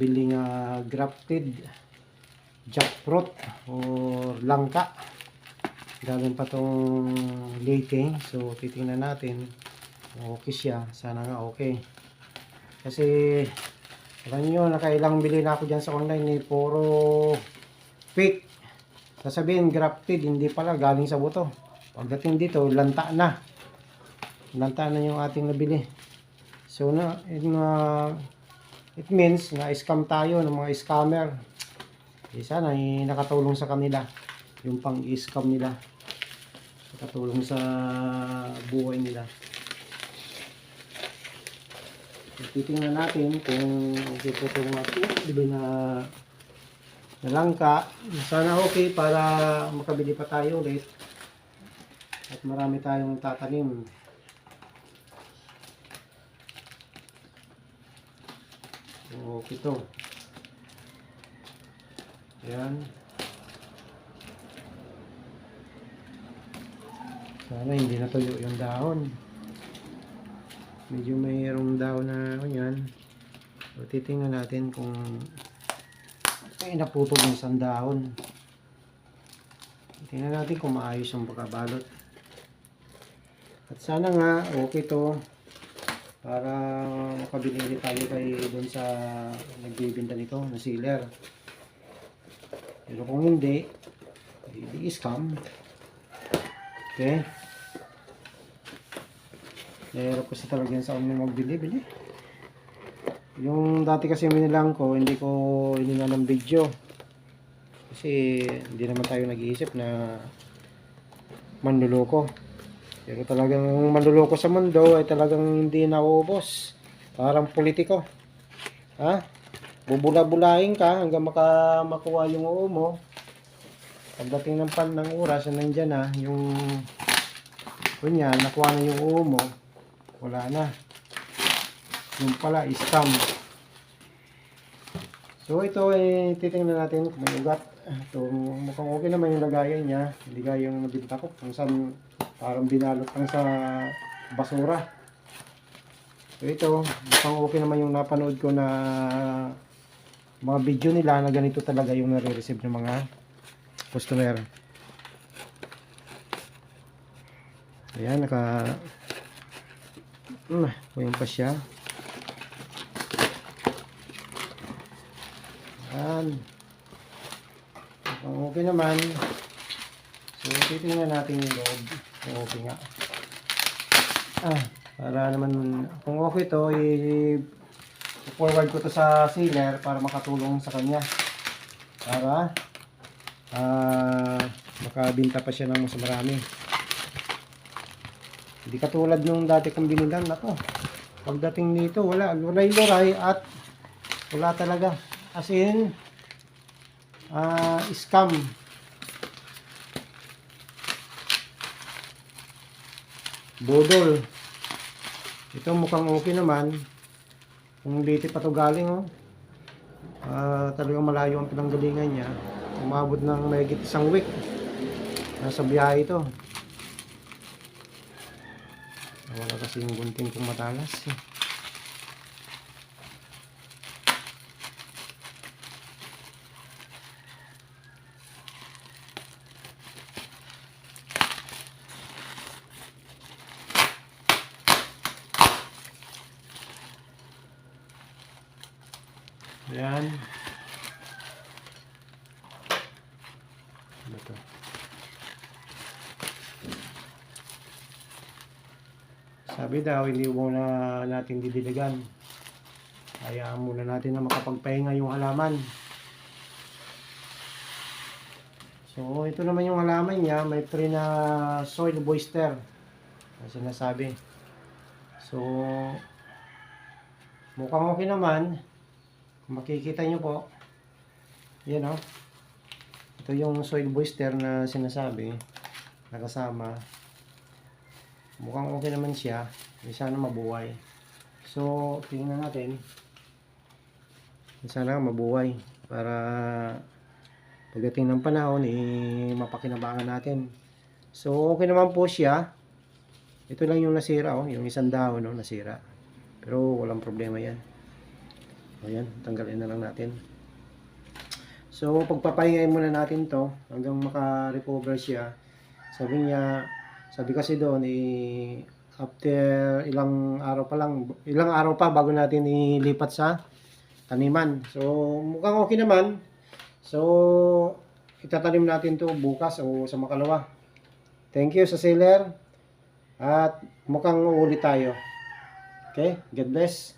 nabili nga grafted jackfruit or langka. Galing pa tong Leyte. So titingnan natin kung okay siya. Sana nga okay. Kasi alam nyo, nakailang bili na ako dyan sa online eh. Puro fake. Sasabihin grafted, hindi pala, galing sa buto. Pagdating dito, lanta na. Lanta na yung ating nabili. So it means na scam tayo ng mga scammer. Sana nakatulong sa kanila yung pang-scam nila. Nakatulong sa buhay nila. Titingnan natin kung okay po itong bili na langka. Sana okay para makabili pa tayo ulit at marami tayong tatanim. Okay ito. Ayan. Sana hindi natuyo yung dahon. Medyo mayroong dahon na yan. So, titingnan natin kung ay naputol yung isang dahon. Tingnan natin kung maayos yung pagkabalot. At sana nga okay to para makabili ulit tayo kay doon sa nagbibenta nito na seller. Pero kung hindi, i-scam. Okay. Nahirap kasi talaga yan sa online magbili-bili. Yung dati kasi minilang ko, hindi ko inina ng video. Kasi hindi naman tayo nag-iisip na manluloko. Pero talagang manluloko sa mundo ay talagang hindi nauubos. Parang politiko. Ha? Bubula-bulahin ka hanggang makuha yung oo mo. Pagdating ng oras, nandyan na yung kunya, nakuha na yung oo mo. Wala na. Yung pala, scam. So ito ay titingnan natin kung may ugat. Ito, mukhang okay naman yung lagayan niya. Hindi gaya yung nabinta ko. Kung saan parang binalot lang sa basura. So ito, mukhang okay naman yung napanood ko na mga video nila na ganito talaga yung nare-receive ng mga customer. Ayan, kuyung pa siya. Ayan. Kung okay naman, so titingnan natin yung loob. Kung okay nga. Para naman, kung okay to, i-forward ko to sa seller para makatulong sa kanya. Para makabinta pa siya ng mas marami. Hindi katulad nung dati kong binilan. Ako, pagdating dito, wala luray at wala talaga. As in, scam. Bodol. Ito mukhang okay naman. Kung Leyte pa to galing, oh. Talagang malayo ang pinanggalingan niya. Umabot ng mahigit isang week. Nasa biyahe ito. Wala kasi yung gunting kong matalas. Ayan. Ano to? Sabi daw, hindi muna natin didiligan. Hayaan muna natin na makapagpahinga yung halaman. So, ito naman yung halaman niya. May free na soil booster. Ang sinasabi. So, mukhang okay naman. Kung makikita nyo po. Yan o. Ito yung soil booster na sinasabi. Nakasama. Mukhang okay naman siya. Sana mabuhay. So, tingnan natin. Sana mabuhay. Para pagdating ng panahon, mapakinabangan natin. So, okay naman po siya. Ito lang yung nasira. Yung isang dahon nasira. Pero walang problema yan. Ayan, tanggalin na lang natin. So, pagpapahingayin muna natin to hanggang maka-recover siya. Sabi kasi doon, after ilang araw pa bago natin ilipat sa taniman. So, mukhang okay naman. So, itatanim natin to bukas o sa makalawa. Thank you sa seller. At mukhang uulit tayo. Okay? God bless.